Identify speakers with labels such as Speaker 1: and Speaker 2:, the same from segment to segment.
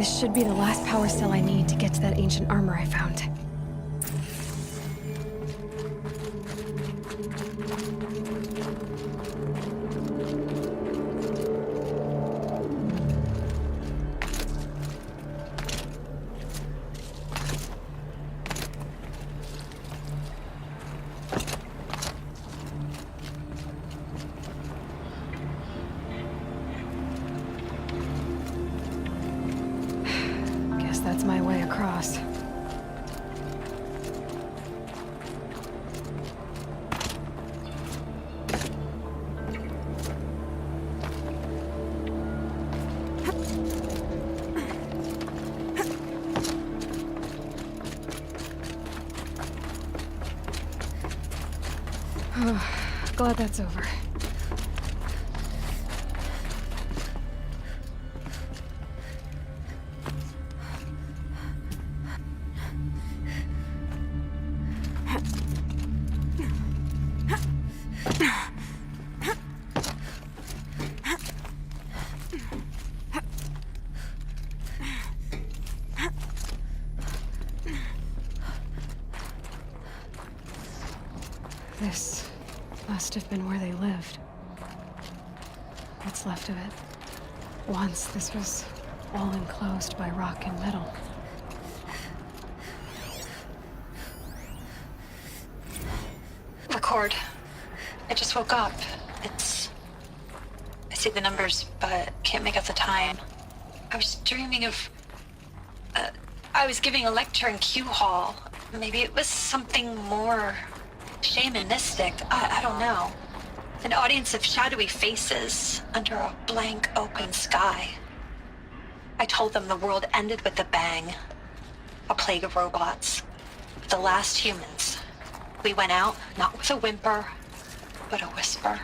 Speaker 1: This should be the last power cell I need to get to that ancient armor I found. That's my way across. Glad that's over. This must have been where they lived. What's left of it. Once this was all enclosed by rock and metal.
Speaker 2: Record. I just woke up. I see the numbers, but can't make out the time. I was dreaming of... I was giving a lecture in Q Hall. Maybe it was something more shamanistic. I don't know. An audience of shadowy faces under a blank open sky. I told them the world ended with a bang. A plague of robots. The last humans. We went out, not with a whimper, but a whisper.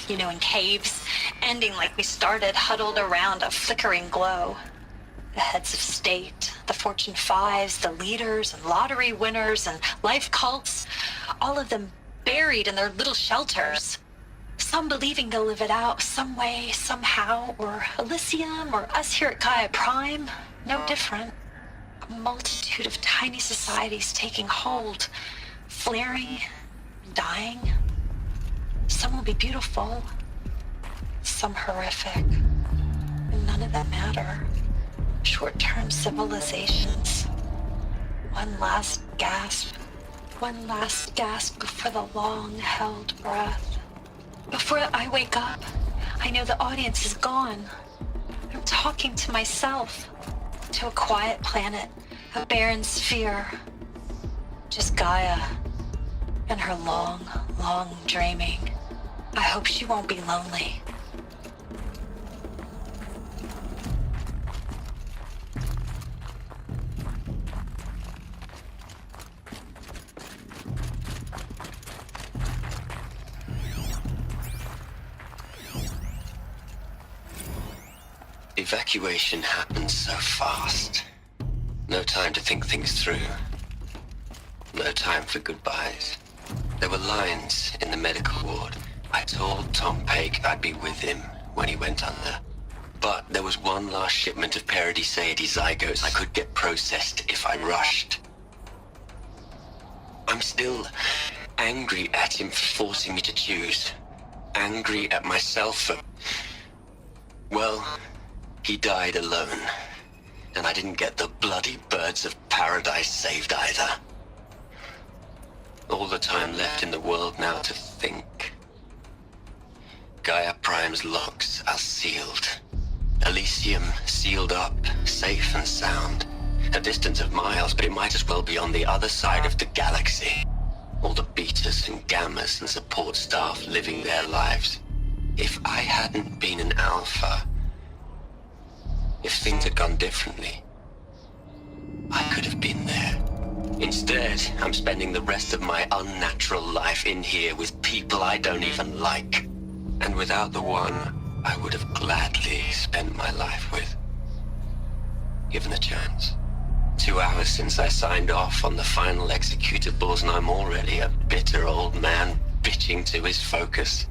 Speaker 2: You know, in caves, ending like we started, huddled around a flickering glow. The heads of state, the Fortune 5s, the leaders and lottery winners and life cults, all of them buried in their little shelters. Some believing they'll live it out some way, somehow, or Elysium, or us here at Gaia Prime, no different. A multitude of tiny societies taking hold, flaring, dying. Some will be beautiful, some horrific, and none of them matter. Short-term civilizations. One last gasp before the long-held breath. Before I wake up, I know the audience is gone. I'm talking to myself, to a quiet planet, a barren sphere. Just Gaia and her long, long dreaming. I hope she won't be lonely.
Speaker 3: Evacuation happened so fast. No time to think things through. No time for goodbyes. There were lines in the medical ward. I told Tom Paik I'd be with him when he went under. But there was one last shipment of Paradis-Saidy zygotes I could get processed if I rushed. I'm still angry at him for forcing me to choose. Angry at myself for... Well, he died alone. And I didn't get the bloody birds of paradise saved either. All the time left in the world now to think. Gaia Prime's locks are sealed. Elysium sealed up, safe and sound. A distance of miles, but it might as well be on the other side of the galaxy. All the betas and gammas and support staff living their lives. If I hadn't been an alpha, if things had gone differently, I could have been there. Instead, I'm spending the rest of my unnatural life in here with people I don't even like. And without the one I would have gladly spent my life with. Given the chance. 2 hours since I signed off on the final executables, and I'm already a bitter old man bitching to his focus.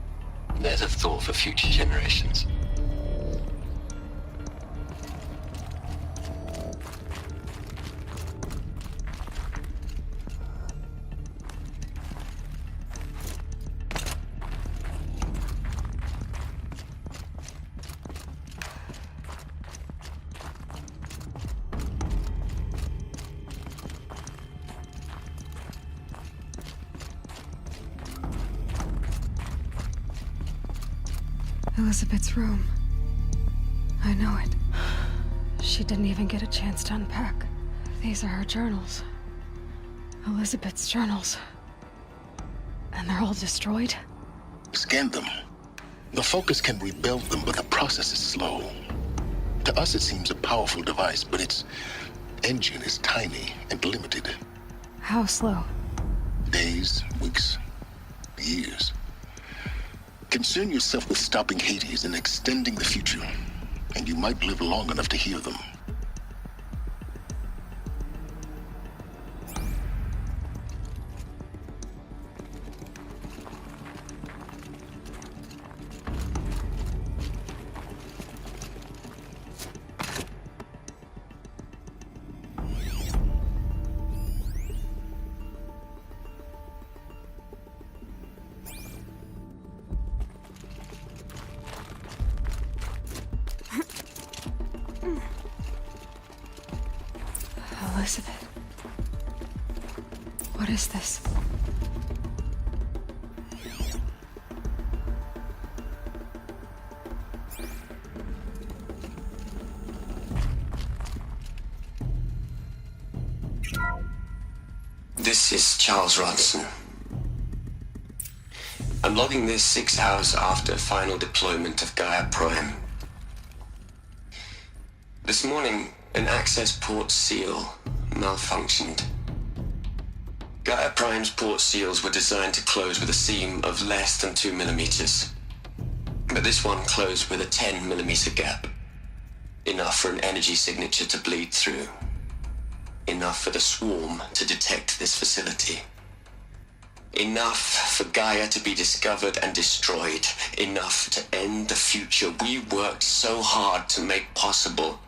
Speaker 3: There's a thought for future generations.
Speaker 1: Elizabeth's room. I know it. She didn't even get a chance to unpack. These are her journals. Elizabeth's journals. And they're all destroyed?
Speaker 4: Scan them. The Focus can rebuild them, but the process is slow. To us, it seems a powerful device, but its engine is tiny and limited.
Speaker 1: How slow?
Speaker 4: Days, weeks, years. Concern yourself with stopping Hades and extending the future, and you might live long enough to hear them.
Speaker 1: Elizabeth. What is this?
Speaker 3: This is Charles Ronson. I'm logging this 6 hours after final deployment of Gaia Prime. This morning, an access port seal malfunctioned. Gaia Prime's port seals were designed to close with a seam of less than 2 millimeters. But this one closed with a 10 millimeter gap. Enough for an energy signature to bleed through. Enough for the swarm to detect this facility. Enough for Gaia to be discovered and destroyed. Enough to end the future we worked so hard to make possible.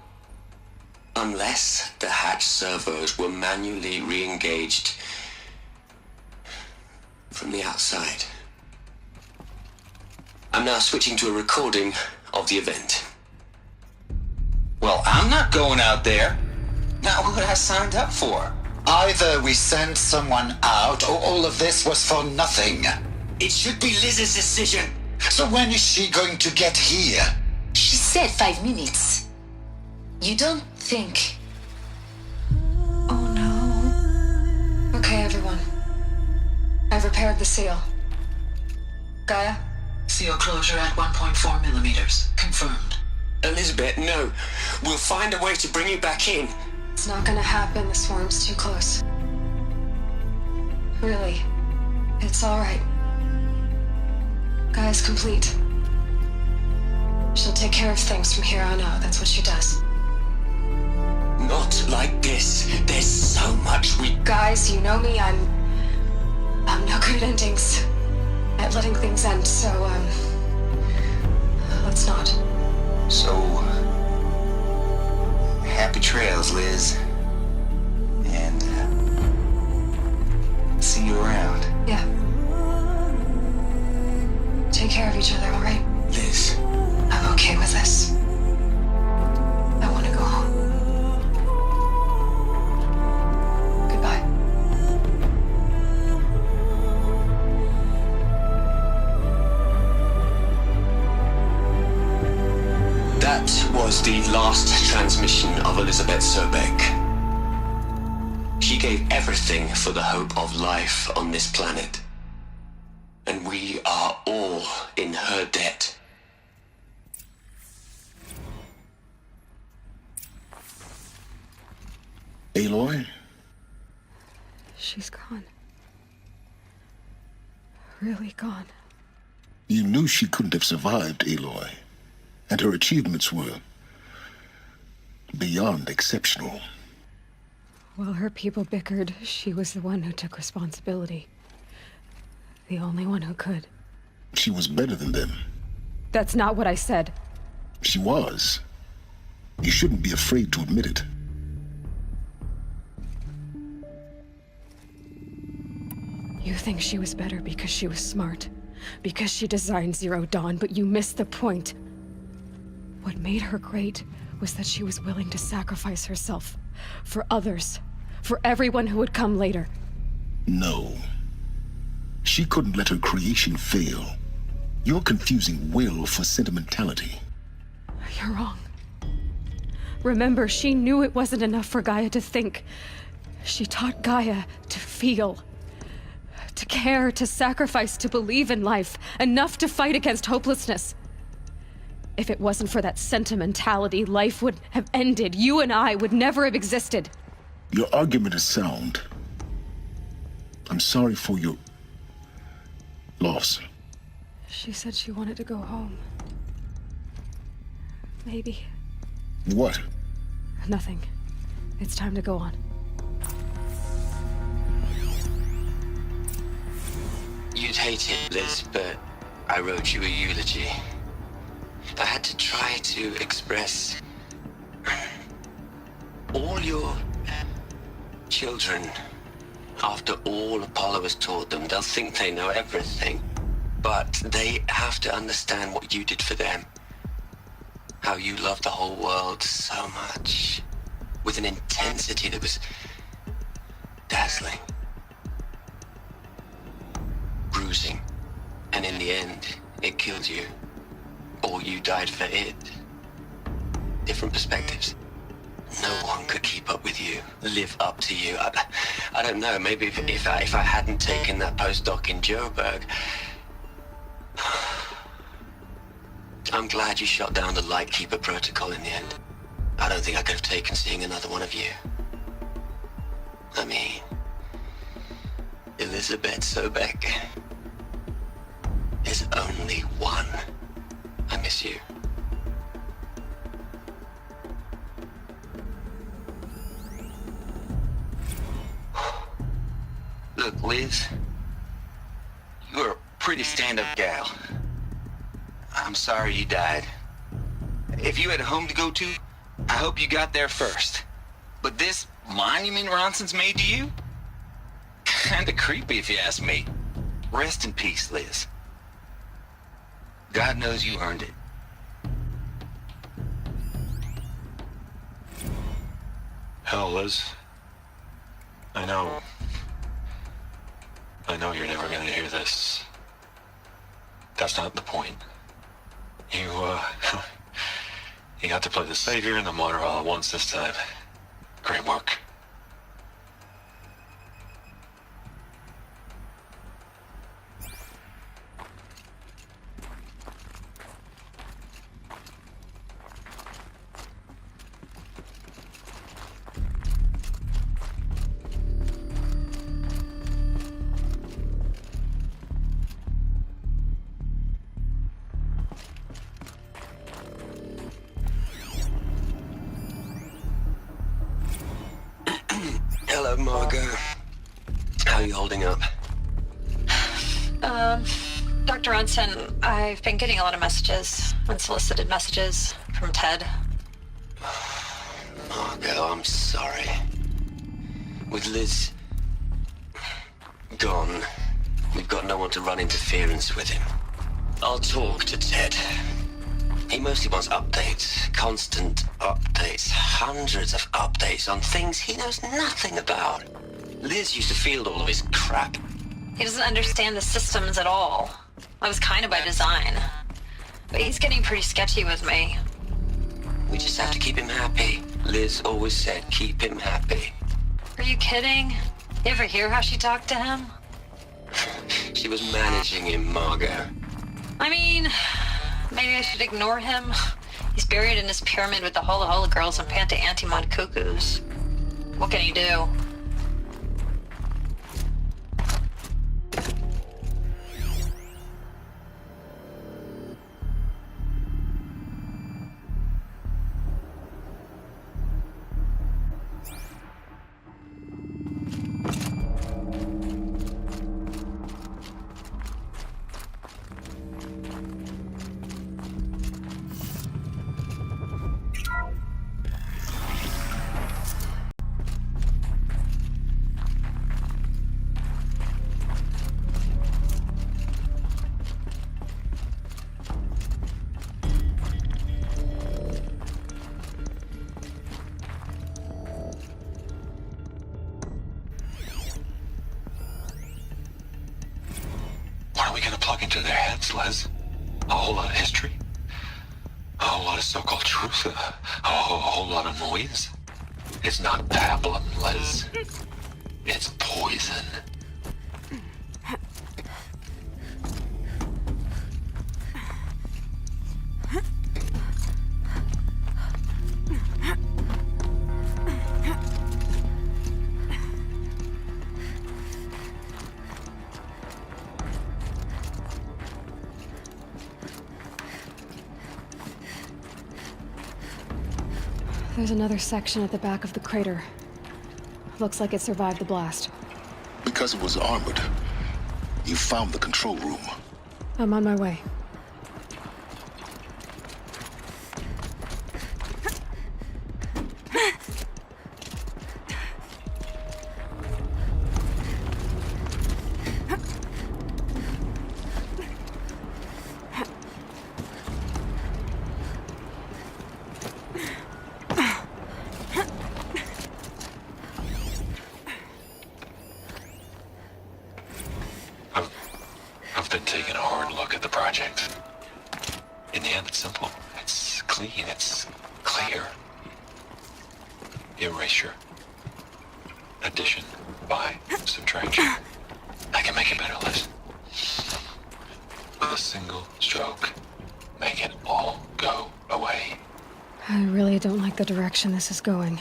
Speaker 3: Unless the hatch servos were manually re-engaged from the outside. I'm now switching to a recording of the event.
Speaker 5: Well, I'm not going out there. Not what I signed up for.
Speaker 6: Either we sent someone out, or all of this was for nothing.
Speaker 5: It should be Liz's decision.
Speaker 6: So when is she going to get here?
Speaker 7: She said 5 minutes. You don't think...
Speaker 1: Oh no. Okay, everyone. I've repaired the seal. Gaia?
Speaker 7: Seal closure at 1.4 millimeters. Confirmed.
Speaker 3: Elizabeth, no. We'll find a way to bring you back in.
Speaker 1: It's not gonna happen. The swarm's too close. Really. It's alright. Gaia's complete. She'll take care of things from here on out. That's what she does.
Speaker 3: Not like this. There's so much we...
Speaker 1: Guys, you know me. I'm no good at endings. At letting things end, so, let's not.
Speaker 5: So, happy trails, Liz. And, see you around.
Speaker 1: Yeah. Take care of each other, alright?
Speaker 3: Liz.
Speaker 1: I'm okay with this. I want to go home. Goodbye.
Speaker 3: That was the last transmission of Elizabeth Sobek. She gave everything for the hope of life on this planet. And we are all in her debt.
Speaker 4: Aloy?
Speaker 1: She's gone. Really gone.
Speaker 4: You knew she couldn't have survived, Aloy. And her achievements were beyond exceptional.
Speaker 1: While her people bickered, she was the one who took responsibility. The only one who could.
Speaker 4: She was better than them.
Speaker 1: That's not what I said.
Speaker 4: She was. You shouldn't be afraid to admit it.
Speaker 1: You think she was better because she was smart, because she designed Zero Dawn, but you missed the point. What made her great was that she was willing to sacrifice herself for others, for everyone who would come later.
Speaker 4: No. She couldn't let her creation fail. You're confusing will for sentimentality.
Speaker 1: You're wrong. Remember, she knew it wasn't enough for Gaia to think. She taught Gaia to feel. To care, to sacrifice, to believe in life. Enough to fight against hopelessness. If it wasn't for that sentimentality, life would have ended. You and I would never have existed.
Speaker 4: Your argument is sound. I'm sorry for your loss.
Speaker 1: She said she wanted to go home. Maybe.
Speaker 4: What?
Speaker 1: Nothing. It's time to go on.
Speaker 3: You'd hate it, Liz, but I wrote you a eulogy. I had to try to express all your children. After all Apollo has taught them, they'll think they know everything. But they have to understand what you did for them. How you loved the whole world so much. With an intensity that was dazzling. Bruising. And in the end, it killed you. Or you died for it. Different perspectives. No one could keep up with you, live up to you. I don't know, maybe if I hadn't taken that postdoc in Joburg. I'm glad you shot down the Lightkeeper protocol in the end. I don't think I could have taken seeing another one of you. I mean, Elizabeth Sobek. There's only one. I miss you. Look, Liz, you're a pretty stand-up gal. I'm sorry you died. If you had a home to go to, I hope you got there first. But this monument Ronson's made to you? Kinda creepy if you ask me. Rest in peace, Liz. God knows you earned it.
Speaker 8: Hell, Liz. I know you're never gonna hear this. That's not the point. You, you got to play the savior and the martyr all at once this time. Great work.
Speaker 3: Hello, Margot. How are you holding up?
Speaker 2: Dr. Ronson, I've been getting a lot of messages, unsolicited messages from Ted.
Speaker 3: Margot, I'm sorry. With Liz gone, we've got no one to run interference with him. I'll talk to Ted. He mostly wants updates, constant updates, hundreds of updates on things he knows nothing about. Liz used to field all of his crap.
Speaker 2: He doesn't understand the systems at all. That was kind of by design. But he's getting pretty sketchy with me.
Speaker 3: We just have to keep him happy. Liz always said keep him happy.
Speaker 2: Are you kidding? You ever hear how she talked to him?
Speaker 3: She was managing him, Margot.
Speaker 2: I mean, maybe I should ignore him. He's buried in his pyramid with the Hola Hola girls and Panta Antimon cuckoos. What can he do?
Speaker 8: What are we gonna plug into their heads, Liz? A whole lot of history. A whole lot of so-called truth. A whole lot of noise. It's not pablum, Liz. It's poison.
Speaker 1: There's another section at the back of the crater. Looks like it survived the blast.
Speaker 4: Because it was armored, you found the control room.
Speaker 1: I'm on my way.
Speaker 8: I've been taking a hard look at the project. In the end, it's simple. It's clean. It's clear. Erasure. Addition. By. Subtraction. I can make it better, Liz. With a single stroke. Make it all go away.
Speaker 1: I really don't like the direction this is going.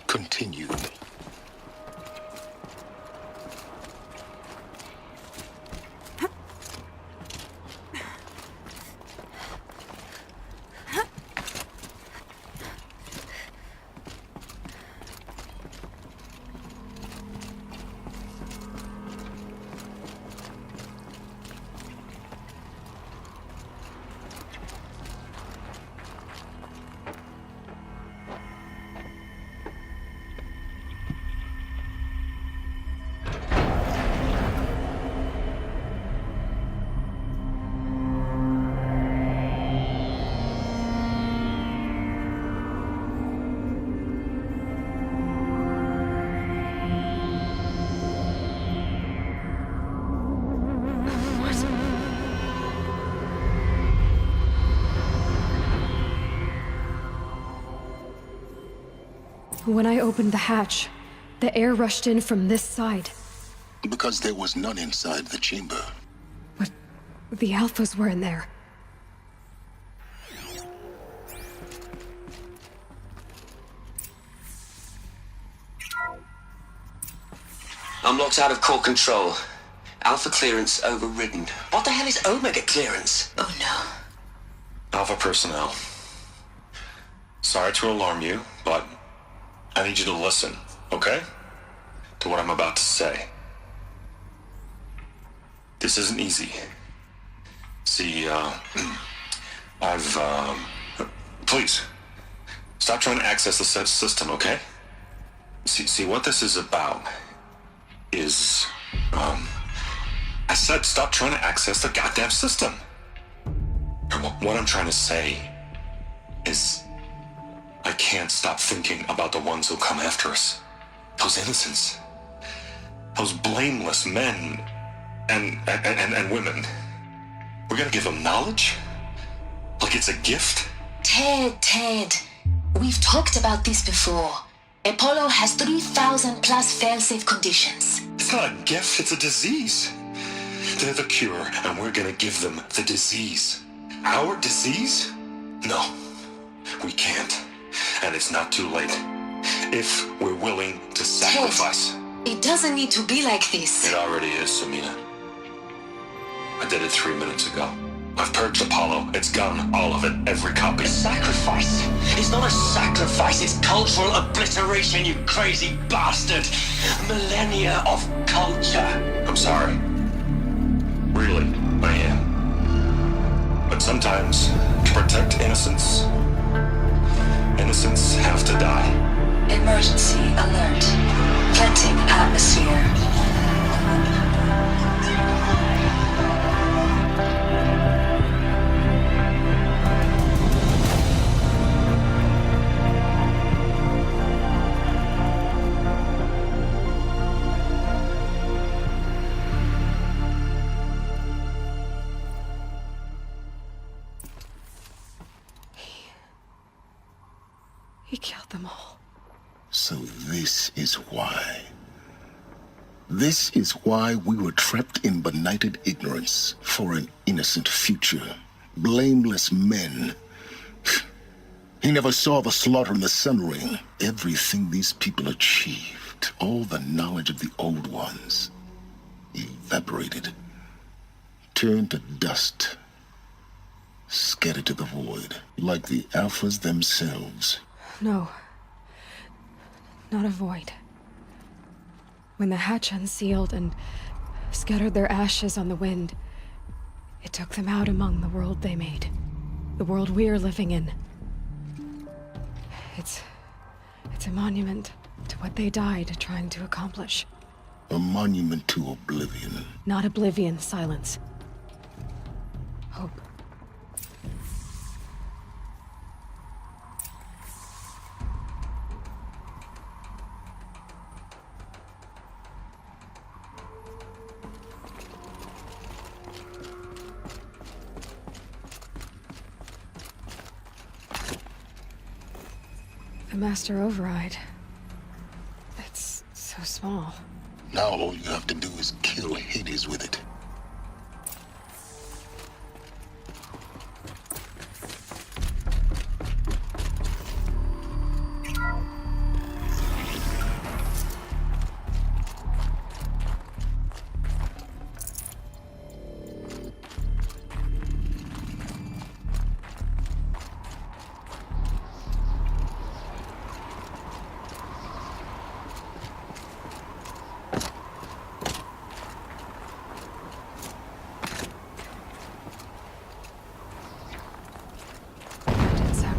Speaker 4: Continue.
Speaker 1: When I opened the hatch, the air rushed in from this side.
Speaker 4: Because there was none inside the chamber.
Speaker 1: But the Alphas were in there.
Speaker 3: I'm locked out of core control. Alpha clearance overridden. What the hell is Omega clearance?
Speaker 7: Oh no.
Speaker 8: Alpha personnel. Sorry to alarm you, but I need you to listen, okay? To what I'm about to say. This isn't easy. See, please, stop trying to access the system, okay? See, what this is about is, I said stop trying to access the goddamn system. And what I'm trying to say is, I can't stop thinking about the ones who come after us. Those innocents. Those blameless men and women. We're gonna give them knowledge? Like it's a gift?
Speaker 7: Ted. We've talked about this before. Apollo has 3,000 plus fail-safe conditions.
Speaker 8: It's not a gift, it's a disease. They're the cure, and we're gonna give them the disease. Our disease? No, we can't. And it's not too late. If we're willing to sacrifice.
Speaker 7: It doesn't need to be like this.
Speaker 8: It already is, Samina. I did it 3 minutes ago. I've purged Apollo. It's gone. All of it. Every copy.
Speaker 3: Sacrifice? It's not a sacrifice. It's cultural obliteration, you crazy bastard. Millennia of culture.
Speaker 8: I'm sorry. Really, I am. But sometimes, to protect innocence have to die.
Speaker 7: Emergency alert. Planting atmosphere.
Speaker 1: them all.
Speaker 4: So this is why. This is why we were trapped in benighted ignorance for an innocent future. Blameless men. He never saw the slaughter in the Sun Ring. Everything these people achieved, all the knowledge of the old ones, evaporated, turned to dust, scattered to the void, like the Alphas themselves.
Speaker 1: No. Not a void. When the hatch unsealed and scattered their ashes on the wind, it took them out among the world they made. The world we're living in. It's a monument to what they died trying to accomplish.
Speaker 4: A monument to oblivion.
Speaker 1: Not oblivion, silence. Hope. The Master Override. It's so small.
Speaker 4: Now all you have to do is kill Hades with it.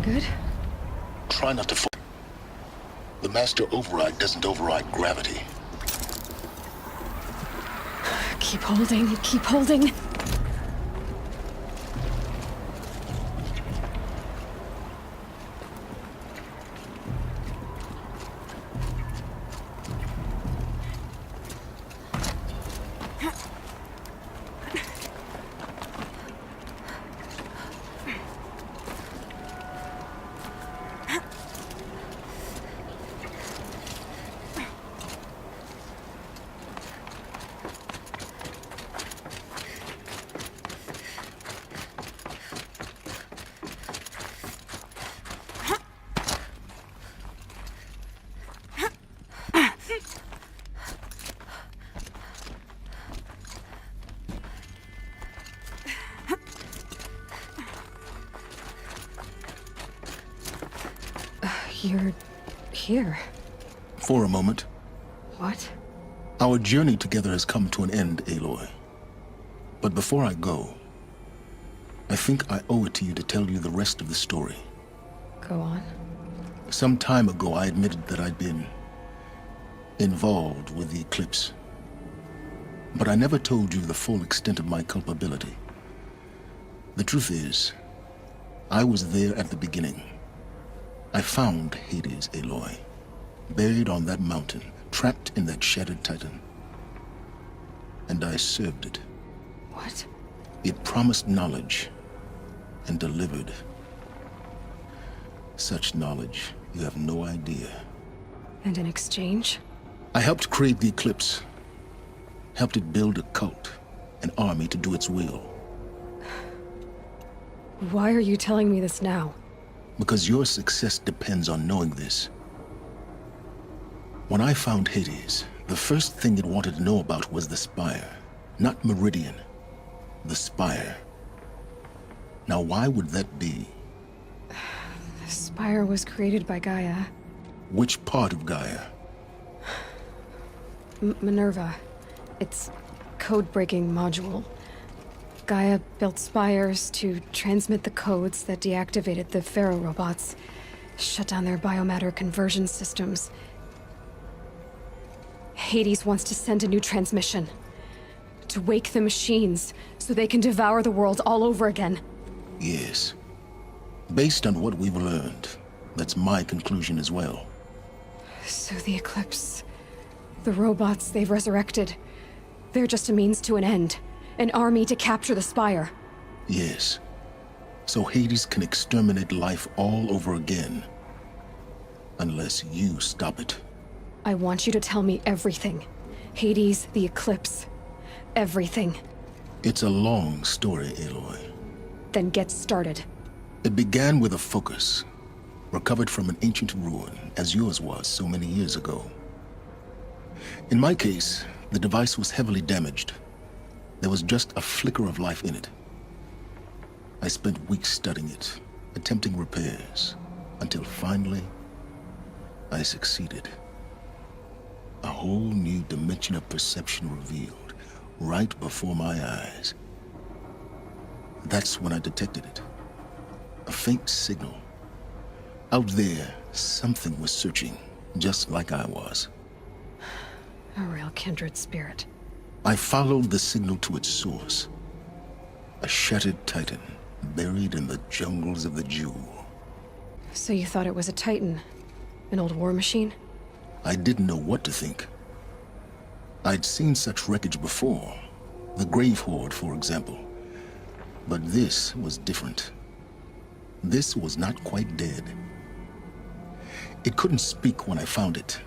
Speaker 1: Good?
Speaker 4: Try not to fall. The Master Override doesn't override gravity.
Speaker 1: Keep holding, keep holding. You're here.
Speaker 4: For a moment.
Speaker 1: What?
Speaker 4: Our journey together has come to an end, Aloy. But before I go, I think I owe it to you to tell you the rest of the story.
Speaker 1: Go on.
Speaker 4: Some time ago, I admitted that I'd been involved with the eclipse. But I never told you the full extent of my culpability. The truth is, I was there at the beginning. I found Hades, Aloy, buried on that mountain, trapped in that shattered titan. And I served it.
Speaker 1: What?
Speaker 4: It promised knowledge and delivered. Such knowledge, you have no idea.
Speaker 1: And in exchange?
Speaker 4: I helped create the eclipse. Helped it build a cult, an army to do its will.
Speaker 1: Why are you telling me this now?
Speaker 4: Because your success depends on knowing this. When I found Hades, the first thing it wanted to know about was the Spire. Not Meridian. The Spire. Now why would that be?
Speaker 1: The Spire was created by Gaia.
Speaker 4: Which part of Gaia?
Speaker 1: Minerva. Its code-breaking module. Gaia built spires to transmit the codes that deactivated the Pharaoh robots, shut down their biomatter conversion systems. Hades wants to send a new transmission. To wake the machines, so they can devour the world all over again.
Speaker 4: Yes. Based on what we've learned, that's my conclusion as well.
Speaker 1: So the Eclipse... the robots they've resurrected... they're just a means to an end. An army to capture the Spire.
Speaker 4: Yes. So Hades can exterminate life all over again. Unless you stop it.
Speaker 1: I want you to tell me everything. Hades, the eclipse. Everything.
Speaker 4: It's a long story, Aloy.
Speaker 1: Then get started.
Speaker 4: It began with a focus, recovered from an ancient ruin, as yours was so many years ago. In my case, the device was heavily damaged. There was just a flicker of life in it. I spent weeks studying it, attempting repairs, until finally, I succeeded. A whole new dimension of perception revealed, right before my eyes. That's when I detected it. A faint signal. Out there, something was searching, just like I was.
Speaker 1: A real kindred spirit.
Speaker 4: I followed the signal to its source. A shattered titan, buried in the jungles of the Jewel.
Speaker 1: So you thought it was a Titan? An old war machine?
Speaker 4: I didn't know what to think. I'd seen such wreckage before. The Grave Horde, for example. But this was different. This was not quite dead. It couldn't speak when I found it,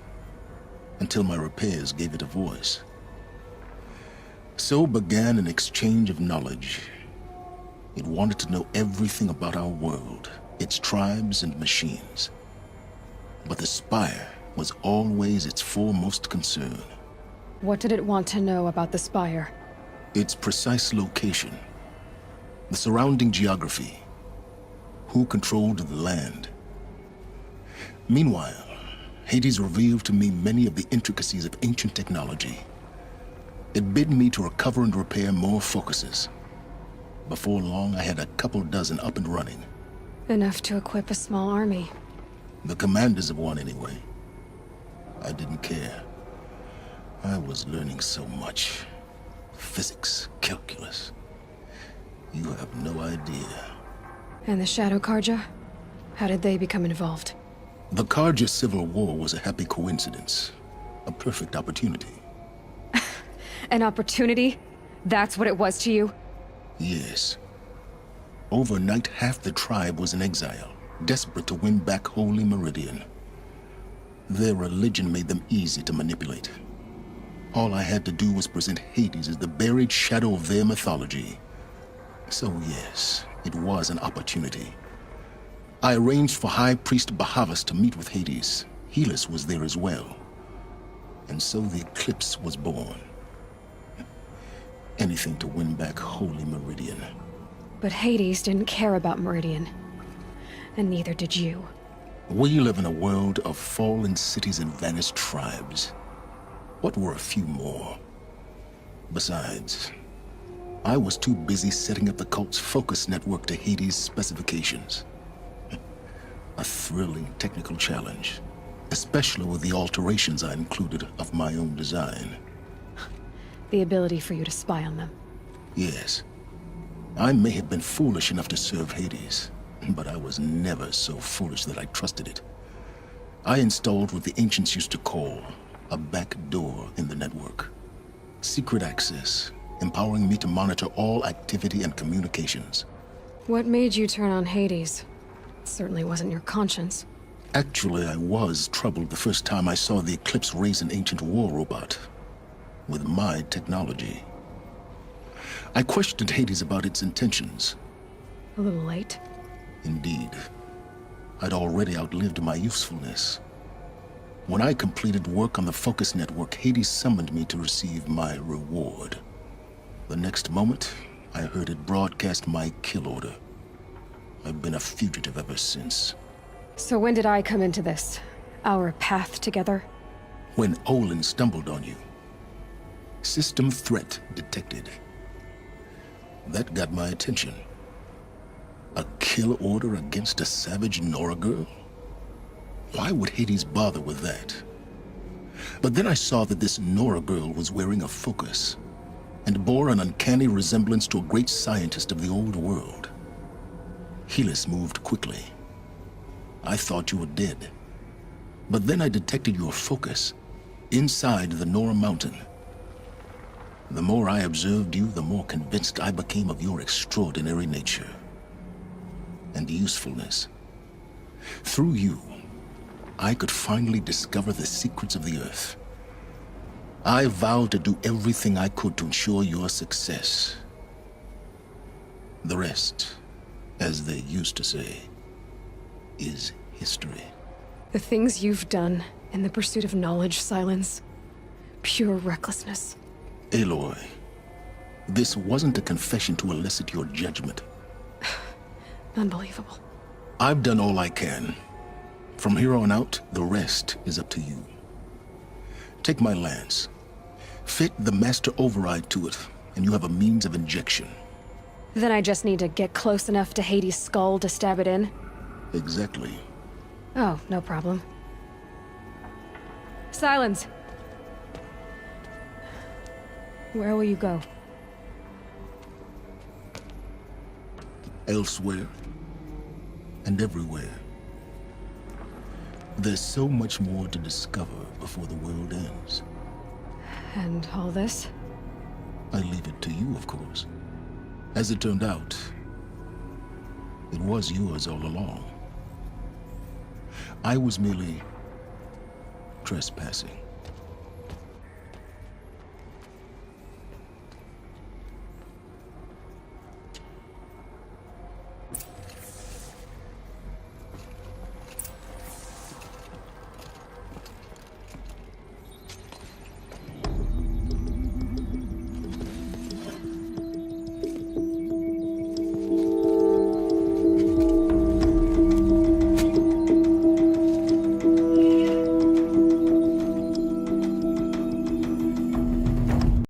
Speaker 4: until my repairs gave it a voice. So began an exchange of knowledge. It wanted to know everything about our world, its tribes and machines. But the Spire was always its foremost concern.
Speaker 1: What did it want to know about the Spire?
Speaker 4: Its precise location, the surrounding geography, who controlled the land. Meanwhile, Hades revealed to me many of the intricacies of ancient technology. It bid me to recover and repair more focuses. Before long, I had a couple dozen up and running.
Speaker 1: Enough to equip a small army.
Speaker 4: The commanders of one, anyway. I didn't care. I was learning so much. Physics, calculus. You have no idea.
Speaker 1: And the Shadow Karja? How did they become involved?
Speaker 4: The Karja Civil War was a happy coincidence. A perfect opportunity.
Speaker 1: An opportunity? That's what it was to you?
Speaker 4: Yes. Overnight, half the tribe was in exile, desperate to win back Holy Meridian. Their religion made them easy to manipulate. All I had to do was present Hades as the buried shadow of their mythology. So yes, it was an opportunity. I arranged for High Priest Bahavas to meet with Hades. Helis was there as well. And so the eclipse was born. Anything to win back Holy Meridian.
Speaker 1: But Hades didn't care about Meridian. And neither did you.
Speaker 4: We live in a world of fallen cities and vanished tribes. What were a few more? Besides, I was too busy setting up the cult's focus network to Hades' specifications. A thrilling technical challenge, especially with the alterations I included of my own design.
Speaker 1: The ability for you to spy on them.
Speaker 4: Yes. I may have been foolish enough to serve Hades, but I was never so foolish that I trusted it. I installed what the ancients used to call a back door in the network. Secret access, empowering me to monitor all activity and communications.
Speaker 1: What made you turn on Hades? It certainly wasn't your conscience.
Speaker 4: Actually, I was troubled the first time I saw the Eclipse raise an ancient war robot. With my technology. I questioned Hades about its intentions.
Speaker 1: A little late?
Speaker 4: Indeed. I'd already outlived my usefulness. When I completed work on the Focus Network, Hades summoned me to receive my reward. The next moment, I heard it broadcast my kill order. I've been a fugitive ever since.
Speaker 1: So when did I come into this? Our path together?
Speaker 4: When Olin stumbled on you. System threat detected. That got my attention. A kill order against a savage Nora girl? Why would Hades bother with that? But then I saw that this Nora girl was wearing a focus, and bore an uncanny resemblance to a great scientist of the old world. Helis moved quickly. I thought you were dead. But then I detected your focus, inside the Nora mountain. The more I observed you, the more convinced I became of your extraordinary nature and usefulness. Through you, I could finally discover the secrets of the Earth. I vowed to do everything I could to ensure your success. The rest, as they used to say, is history.
Speaker 1: The things you've done in the pursuit of knowledge, Silence. Pure recklessness.
Speaker 4: Aloy, this wasn't a confession to elicit your judgment.
Speaker 1: Unbelievable.
Speaker 4: I've done all I can. From here on out, the rest is up to you. Take my lance. Fit the master override to it, and you have a means of injection.
Speaker 1: Then I just need to get close enough to Hades' skull to stab it in?
Speaker 4: Exactly.
Speaker 1: Oh, no problem. Silence! Where will you go?
Speaker 4: Elsewhere and everywhere. There's so much more to discover before the world ends.
Speaker 1: And all this?
Speaker 4: I leave it to you, of course. As it turned out, it was yours all along. I was merely trespassing.